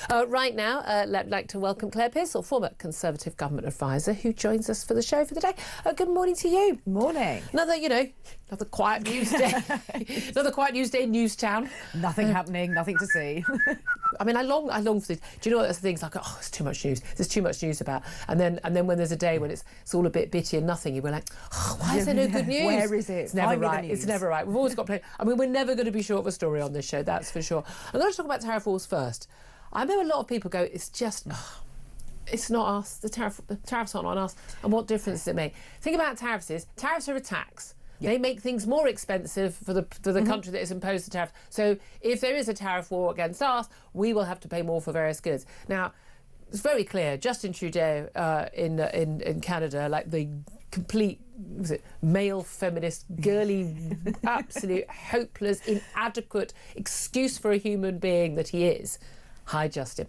Right now, I'd like to welcome Claire Pearsall, former Conservative Government Advisor, who joins us for the show for the day. Good morning to you. Morning. Another quiet news day. Another quiet news day in Newstown. Nothing happening, nothing to see. I mean, I long for this. Do you know what? That's the thing. It's like, oh, it's too much news. There's too much news about. And then when there's a day when it's all a bit bitty and nothing, you were like, oh, why is there no good news? Where is it? It's never right. It's never right. We've always got plenty. I mean, we're never going to be short of a story on this show, that's for sure. I'm going to talk about tariff wars first. I know a lot of people go, it's just, it's not us. The tariffs aren't on us. And what difference does it make? Think about tariffs are a tax. Yep. They make things more expensive for the country that has imposed the tariff. So if there is a tariff war against us, we will have to pay more for various goods. Now, it's very clear. Justin Trudeau in Canada, like the complete male feminist, girly, absolute hopeless, inadequate excuse for a human being that he is. Hi, Justin.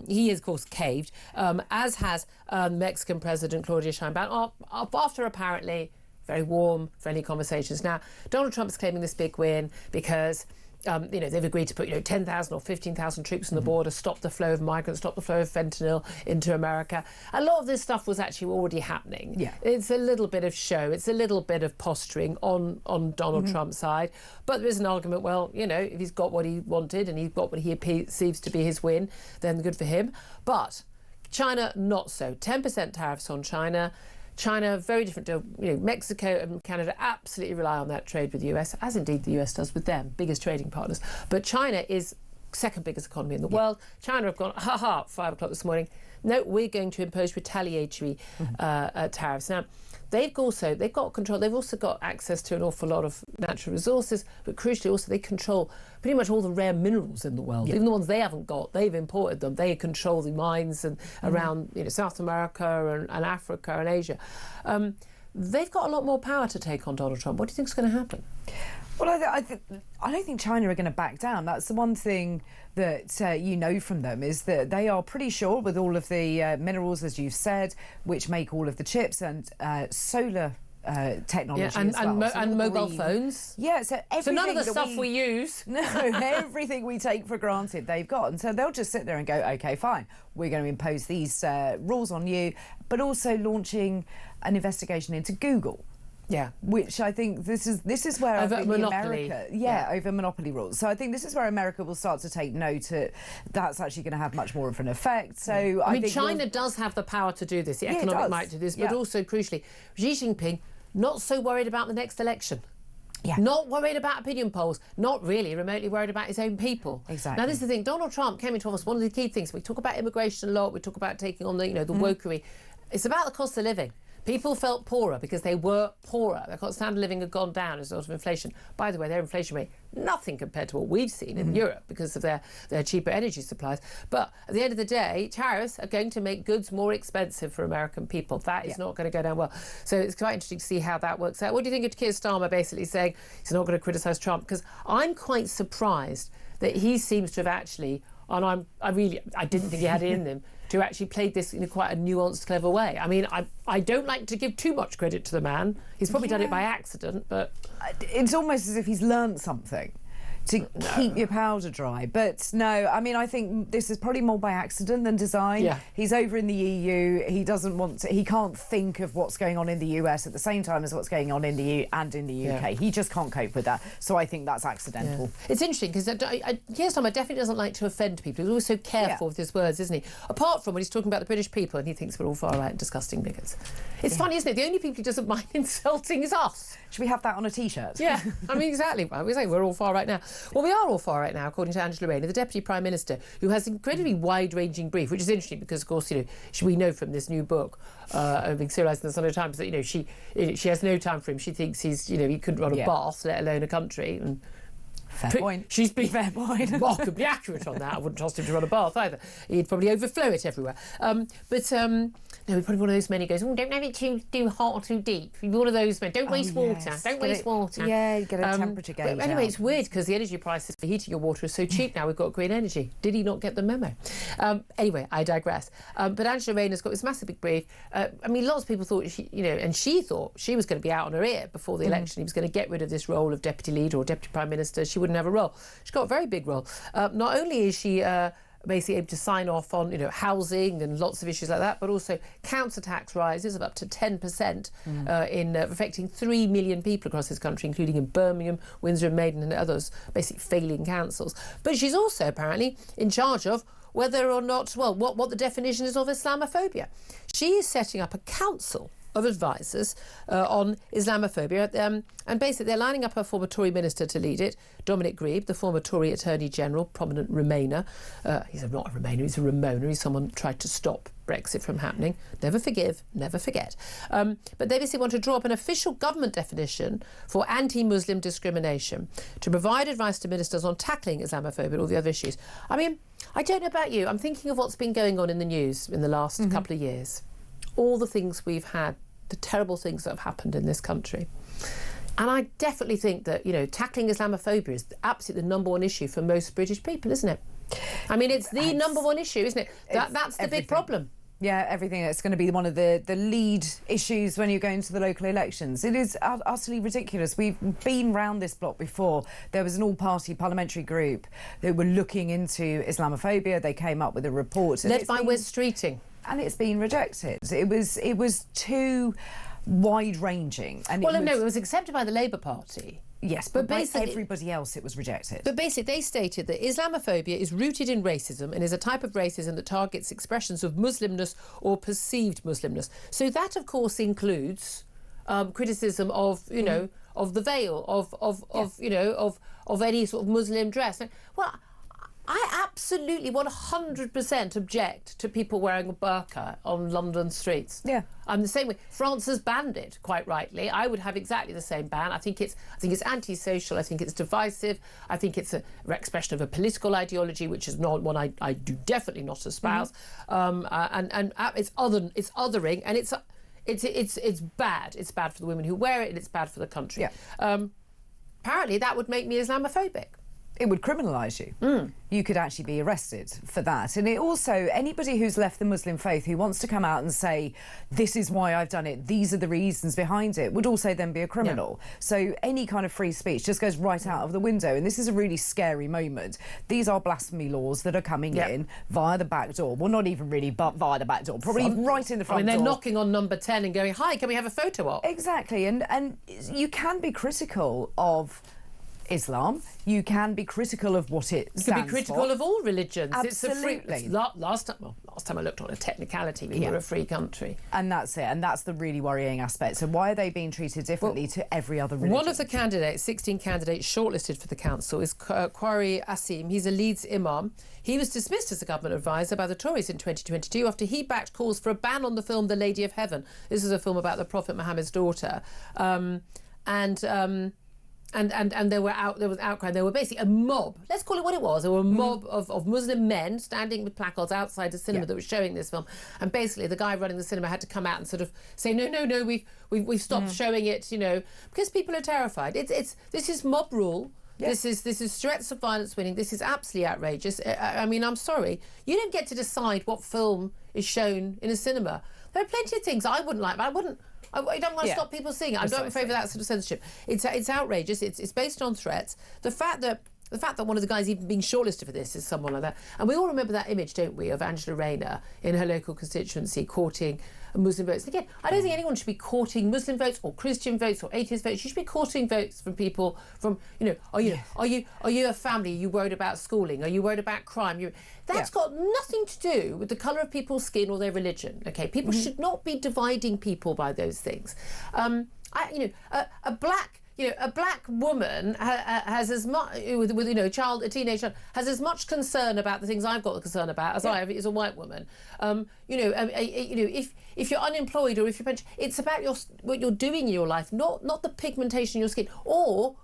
He is, of course, caved, as has Mexican President Claudia Sheinbaum, after apparently very warm, friendly conversations. Now, Donald Trump's claiming this big win because they've agreed to put 10,000 or 15,000 troops on the border, stop the flow of migrants, stop the flow of fentanyl into America. A lot of this stuff was actually already happening. Yeah. It's a little bit of show. It's a little bit of posturing on Donald Trump's side. But there is an argument, well, if he's got what he wanted and he's got what he perceives to be his win, then good for him. But China, not so. 10% tariffs on China. China, very different to Mexico and Canada, absolutely rely on that trade with the US, as indeed the US does with them, biggest trading partners. But China is second biggest economy in the world. China have gone, 5 o'clock this morning, no, we're going to impose retaliatory tariffs. Now, they've got control. They've also got access to an awful lot of natural resources, but crucially also they control pretty much all the rare minerals in the world. Even the ones they haven't got, they've imported them. They control the mines and around South America and Africa and Asia. They've got a lot more power to take on Donald Trump. What do you think is going to happen? Well, I don't think China are going to back down. That's the one thing that from them is that they are pretty sure with all of the minerals, as you've said, which make all of the chips and solar technology as well. And mobile phones. Yeah, so none of the stuff we use. No, everything we take for granted they've got. And so they'll just sit there and go, OK, fine, we're going to impose these rules on you, but also launching an investigation into Google. Yeah, which I think this is where over I think monopoly. America, over monopoly rules. So I think this is where America will start to take note. That's actually going to have much more of an effect. So I mean, China does have the power to do this. The economic might do this, but also crucially, Xi Jinping not so worried about the next election. Yeah. Not worried about opinion polls, not really remotely worried about his own people. Exactly. Now, this is the thing. Donald Trump came into office. One of the key things, we talk about immigration a lot, we talk about taking on the wokery. It's about the cost of living. People felt poorer because they were poorer. Their standard of living had gone down as a result of inflation. By the way, their inflation rate, nothing compared to what we've seen in Europe because of their cheaper energy supplies. But at the end of the day, tariffs are going to make goods more expensive for American people. That is not going to go down well. So it's quite interesting to see how that works out. What do you think of Keir Starmer basically saying he's not going to criticise Trump? Because I'm quite surprised that he seems to have actually, and I didn't think he had it in him, to actually play this in quite a nuanced, clever way. I mean, I don't like to give too much credit to the man. He's probably done it by accident, but it's almost as if he's learned something to keep your powder dry. But no, I mean, I think this is probably more by accident than design. Yeah. He's over in the EU. He doesn't want to. He can't think of what's going on in the US at the same time as what's going on in the EU and in the UK. Yeah. He just can't cope with that. So I think that's accidental. Yeah. It's interesting because Keir Starmer definitely doesn't like to offend people. He's always so careful with his words, isn't he? Apart from when he's talking about the British people and he thinks we're all far right and disgusting bigots. It's funny, isn't it? The only people he doesn't mind insulting is us. Should we have that on a T-shirt? Yeah, I mean, exactly. We say we're all far right now. Well, we are all far right now, according to Angela Rayner, the Deputy Prime Minister, who has an incredibly wide-ranging brief, which is interesting because, of course, we know from this new book, being serialised in the Sunday Times, that she has no time for him. She thinks he couldn't run a bath, let alone a country. And fair point. She's been remarkably accurate on that. I wouldn't trust him to run a bath either. He'd probably overflow it everywhere. No, we're probably one of those men who goes, don't have it too hot or too deep. You're one of those men. Don't waste water. Don't waste water. Yeah, you get a temperature gauge. But anyway, it's weird because the energy prices for heating your water are so cheap now. We've got green energy. Did he not get the memo? Anyway, I digress. But Angela Rayner's got this massive big brief. I mean, lots of people thought she thought she was going to be out on her ear before the election. He was going to get rid of this role of deputy leader or deputy prime minister. She wouldn't have a role. She's got a very big role. Not only is she basically able to sign off on, housing and lots of issues like that, but also council tax rises of up to 10% in affecting 3 million people across this country, including in Birmingham, Windsor and Maiden and others, basically failing councils. But she's also apparently in charge of whether or not, well, what the definition is of Islamophobia. She is setting up a council of advisors on Islamophobia, and basically they're lining up a former Tory minister to lead it, Dominic Grieve, the former Tory Attorney General, prominent Remainer. He's not a Remainer, he's a Remoaner. He's someone who tried to stop Brexit from happening. Never forgive, never forget. But they basically want to draw up an official government definition for anti-Muslim discrimination to provide advice to ministers on tackling Islamophobia and all the other issues. I mean, I don't know about you, I'm thinking of what's been going on in the news in the last couple of years. All the things we've had, the terrible things that have happened in this country. And I definitely think that, tackling Islamophobia is absolutely the number one issue for most British people, isn't it? I mean, it's the number one issue, isn't it? That's the big problem. Yeah, everything. It's going to be one of the lead issues when you go into the local elections. It is utterly ridiculous. We've been round this block before. There was an all-party parliamentary group that were looking into Islamophobia. They came up with a report. Led by Wes Streeting. And it's been rejected. It was too wide-ranging. And it was accepted by the Labour Party. Yes, but by everybody else it was rejected. But basically they stated that Islamophobia is rooted in racism and is a type of racism that targets expressions of Muslimness or perceived Muslimness. So that, of course, includes criticism of, of the veil, of any sort of Muslim dress. Well, I absolutely 100% object to people wearing a burqa on London streets. Yeah. The same way France has banned it, quite rightly. I would have exactly the same ban. I think it's antisocial. I think it's divisive. I think it's an expression of a political ideology, which is not one I do definitely not espouse. And it's othering, and it's bad. It's bad for the women who wear it, and it's bad for the country. Yeah. Apparently, that would make me Islamophobic. It would criminalise you. You could actually be arrested for that. And it also, anybody who's left the Muslim faith who wants to come out and say, this is why I've done it, these are the reasons behind it, would also then be a criminal. Yeah. So any kind of free speech just goes right out of the window. And this is a really scary moment. These are blasphemy laws that are coming in via the back door. Well, not even really, but via the back door. Probably right in the front door. They're knocking on number 10 and going, hi, can we have a photo op? Exactly. And you can be critical of Islam. You can be critical of what it stands for. You can be critical of all religions. Absolutely. Last time I looked on a technicality, we were a free country. And that's it. And that's the really worrying aspect. So why are they being treated differently to every other religion? One of the candidates, 16 candidates shortlisted for the council, is Kwari Asim. He's a Leeds imam. He was dismissed as a government advisor by the Tories in 2022 after he backed calls for a ban on the film The Lady of Heaven. This is a film about the Prophet Muhammad's daughter. And there was outcry. There were basically a mob. Let's call it what it was. There were a mob of Muslim men standing with placards outside the cinema that was showing this film. And basically, the guy running the cinema had to come out and sort of say, no, we've stopped showing it. Because people are terrified. This is mob rule. Yeah. This is threats of violence winning. This is absolutely outrageous. I mean, I'm sorry. You don't get to decide what film is shown in a cinema. There are plenty of things I wouldn't like, but I don't want to stop people seeing it. I'm not in favour of that sort of censorship. It's outrageous. It's based on threats. The fact that one of the guys even being shortlisted for this is someone like that. And we all remember that image, don't we, of Angela Rayner in her local constituency courting Muslim votes. And again, I don't think anyone should be courting Muslim votes or Christian votes or atheist votes. You should be courting votes from people from, are you a family? Are you worried about schooling? Are you worried about crime? That's got nothing to do with the colour of people's skin or their religion. Okay, people should not be dividing people by those things. A black woman has as much with a teenage child has as much concern about the things I've got concern about as I have as a white woman. If you're unemployed or if you're pensioned, it's about what you're doing in your life, not the pigmentation in your skin or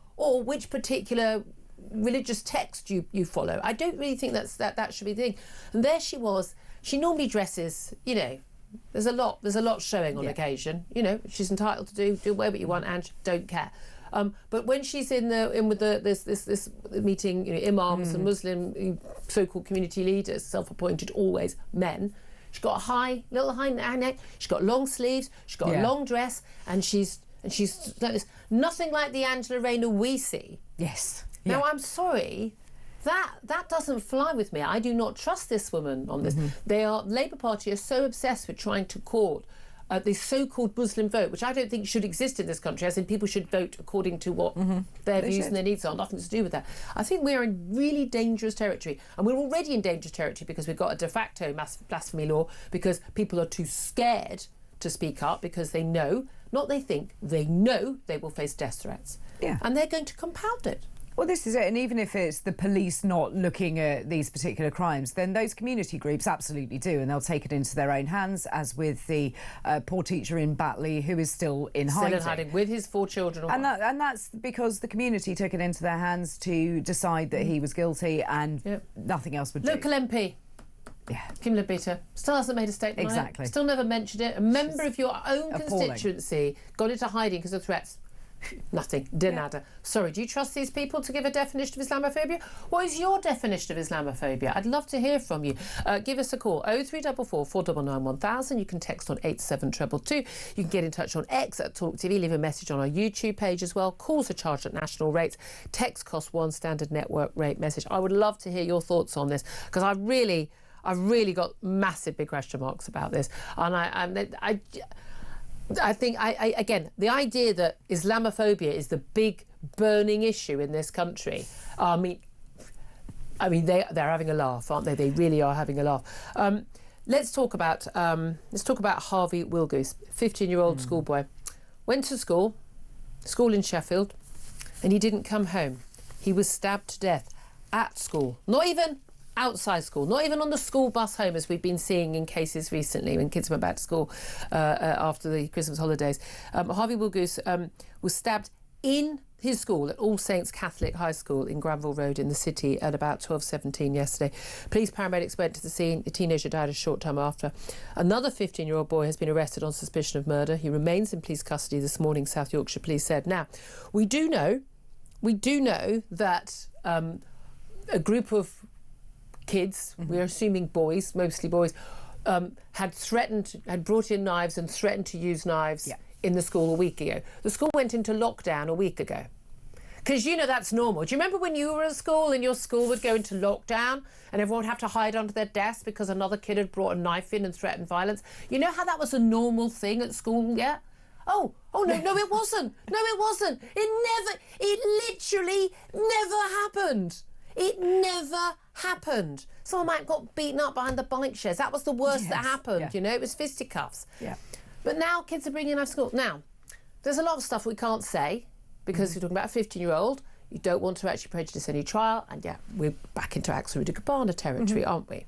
which particular religious text you follow. I don't really think that should be the thing. And there she was. She normally dresses, there's a lot showing on occasion. She's entitled to do whatever you want and don't care. But when she's in with this meeting, imams and Muslim so-called community leaders, self-appointed, always men, she's got a little high neck, she's got long sleeves, she's got a long dress, and she's like this. Nothing like the Angela Rayner we see. Yes. Now I'm sorry, That doesn't fly with me. I do not trust this woman on this. Labour Party are so obsessed with trying to court the so-called Muslim vote, which I don't think should exist in this country, as in people should vote according to what their views and their needs are, nothing to do with that. I think we are in really dangerous territory, and we're already in dangerous territory because we've got a de facto blasphemy law, because people are too scared to speak up because they know, not they think, they know they will face death threats. Yeah. And they're going to compound it. Well, this is it. And even if it's the police not looking at these particular crimes, then those community groups absolutely do. And they'll take it into their own hands, as with the poor teacher in Batley who is still in hiding. Still in hiding with his 4 children. And that's because the community took it into their hands to decide that he was guilty, and nothing else would do. Local MP. Yeah. Kim Lebita still hasn't made a statement. Exactly. On it. Still never mentioned it. A member of your own constituency got into hiding because of threats. Nothing. De nada. Sorry, do you trust these people to give a definition of Islamophobia? What is your definition of Islamophobia? I'd love to hear from you. Give us a call, 0344 499 1000. You can text on 87222. You can get in touch on X at TalkTV. Leave a message on our YouTube page as well. Calls are charged at national rates. Text costs 1 standard network rate message. I would love to hear your thoughts on this, because I've really got massive big question marks about this. And I think, again, the idea that Islamophobia is the big burning issue in this country. I mean, they're having a laugh, aren't they? They really are having a laugh. Let's talk about Harvey Wilgoose, 15-year-old schoolboy, went to school in Sheffield, and he didn't come home. He was stabbed to death at school, not even outside school, not even on the school bus home, as we've been seeing in cases recently when kids went back to school after the Christmas holidays. Harvey Wilgoose was stabbed in his school at All Saints Catholic High School in Granville Road in the city at about 12:17 yesterday. Police paramedics went to the scene. The teenager died a short time after. Another 15-year-old boy has been arrested on suspicion of murder. He remains in police custody this morning, South Yorkshire Police said. Now, we do know that a group of kids, we're assuming boys, mostly boys, had brought in knives and threatened to use knives in the school a week ago. The school went into lockdown a week ago. Because, that's normal. Do you remember when you were at school and your school would go into lockdown and everyone would have to hide under their desk because another kid had brought a knife in and threatened violence? You know how that was a normal thing at school, yeah? Oh, no, it wasn't. No, it wasn't. It literally never happened. It never happened. Someone might have got beaten up behind the bike sheds. That was the worst that happened, it was fisticuffs. Yeah. But now kids are bringing knives to school. Now, there's a lot of stuff we can't say because you're talking about a 15-year-old. You don't want to actually prejudice any trial. And we're back into Axel Rudakabana territory, aren't we?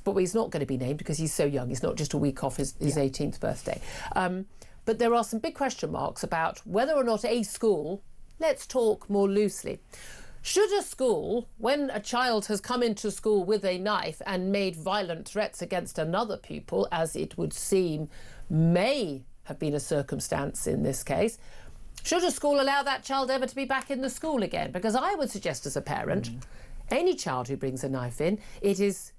But he's not going to be named because he's so young. He's not just a week off his 18th birthday. But there are some big question marks about whether or not a school, let's talk more loosely, should a school, when a child has come into school with a knife and made violent threats against another pupil, as it would seem may have been a circumstance in this case, should a school allow that child ever to be back in the school again? Because I would suggest as a parent, any child who brings a knife in, it's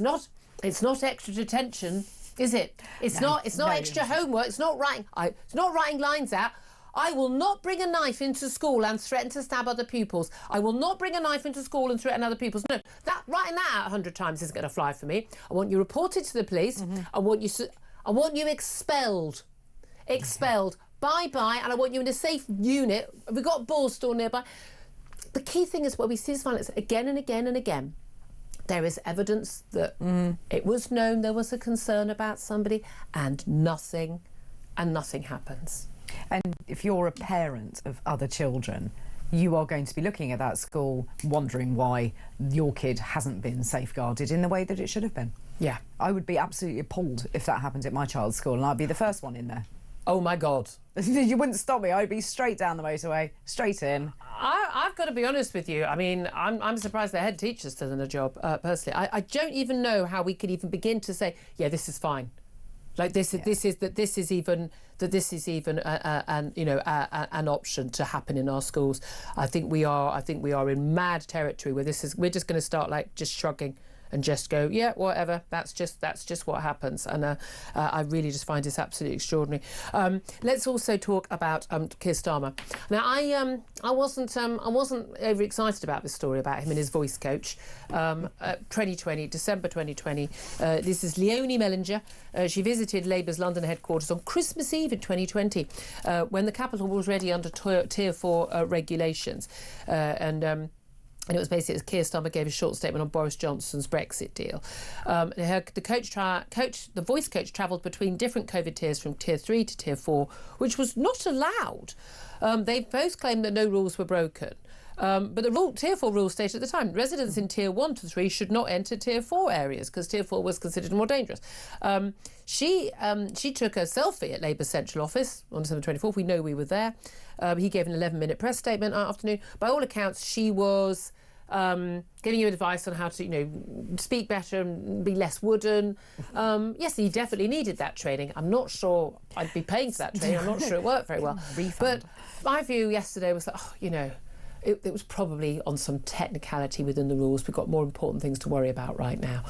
not extra detention, is it? It's not extra homework. It's not writing lines out. I will not bring a knife into school and threaten to stab other pupils. I will not bring a knife into school and threaten other pupils. No, writing that out 100 times isn't going to fly for me. I want you reported to the police. I want you expelled. Bye-bye, and I want you in a safe unit. We've got Borstal nearby. The key thing is where we see this violence again and again and again, there is evidence that it was known there was a concern about somebody and nothing happens. And if you're a parent of other children, you are going to be looking at that school wondering why your kid hasn't been safeguarded in the way that it should have been. Yeah. I would be absolutely appalled if that happened at my child's school, and I'd be the first one in there. Oh, my God. You wouldn't stop me. I'd be straight down the motorway, straight in. I've got to be honest with you. I mean, I'm surprised the head teacher's still in a job, personally. I don't even know how we could even begin to say, yeah, this is fine. Like this is even an option to happen in our schools. I think we are in mad territory where we're just going to start just shrugging and just go, yeah, whatever. That's just what happens. And I really just find this absolutely extraordinary. Let's also talk about Keir Starmer. Now, I wasn't over excited about this story about him and his voice coach. 2020, December 2020. This is Leonie Mellinger. She visited Labour's London headquarters on Christmas Eve in 2020, when the capital was already under Tier 4 regulations. And it was basically as Keir Starmer gave a short statement on Boris Johnson's Brexit deal. The voice coach travelled between different COVID tiers from Tier 3 to Tier 4, which was not allowed. They both claimed that no rules were broken. But the Tier 4 rules stated at the time, residents in Tier 1 to 3 should not enter Tier 4 areas because Tier 4 was considered more dangerous. She took a selfie at Labour's central office on December 24th. We know we were there. He gave an 11-minute press statement that afternoon. By all accounts, she was giving you advice on how to, speak better and be less wooden. Yes, he definitely needed that training. I'm not sure I'd be paying for that training. I'm not sure it worked very well. But my view yesterday was that, it was probably on some technicality within the rules. We've got more important things to worry about right now.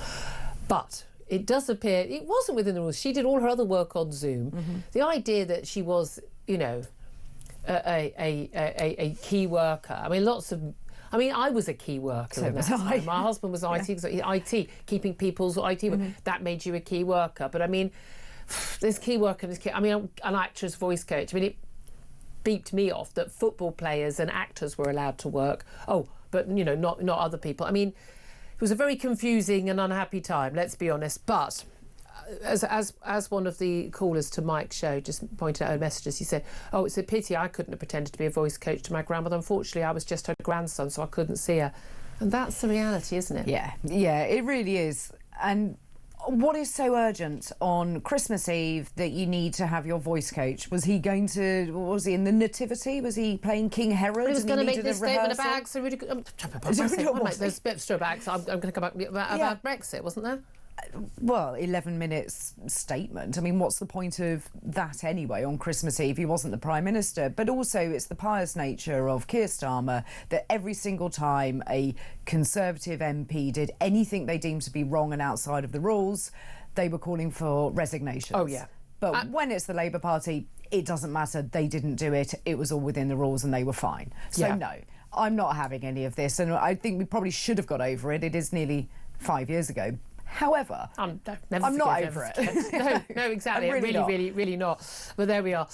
But it does appear it wasn't within the rules. She did all her other work on Zoom. Mm-hmm. The idea that she was, a key worker. I was a key worker in that time. My husband was IT, keeping people's IT. Mm-hmm. That made you a key worker. But there's key worker, an actress voice coach. It beeped me off that football players and actors were allowed to work. Oh, but not other people. It was a very confusing and unhappy time, let's be honest. But as one of the callers to Mike's show just pointed out in messages, he said, "Oh, it's a pity I couldn't have pretended to be a voice coach to my grandmother. Unfortunately, I was just her grandson, so I couldn't see her." And that's the reality, isn't it? Yeah, it really is. And what is so urgent on Christmas Eve that you need to have your voice coach? Was he in the Nativity? Was he playing King Herod? He was going to make this statement about bags. I'm going to come back about Brexit, wasn't there? Well, 11 minutes statement. What's the point of that anyway on Christmas Eve? He wasn't the Prime Minister. But also it's the pious nature of Keir Starmer that every single time a Conservative MP did anything they deemed to be wrong and outside of the rules, they were calling for resignations. Oh, yeah. But when it's the Labour Party, it doesn't matter. They didn't do it. It was all within the rules and they were fine. So, no, I'm not having any of this. And I think we probably should have got over it. It is nearly 5 years ago. However, I'm not over it. No, exactly. Really not. But there we are.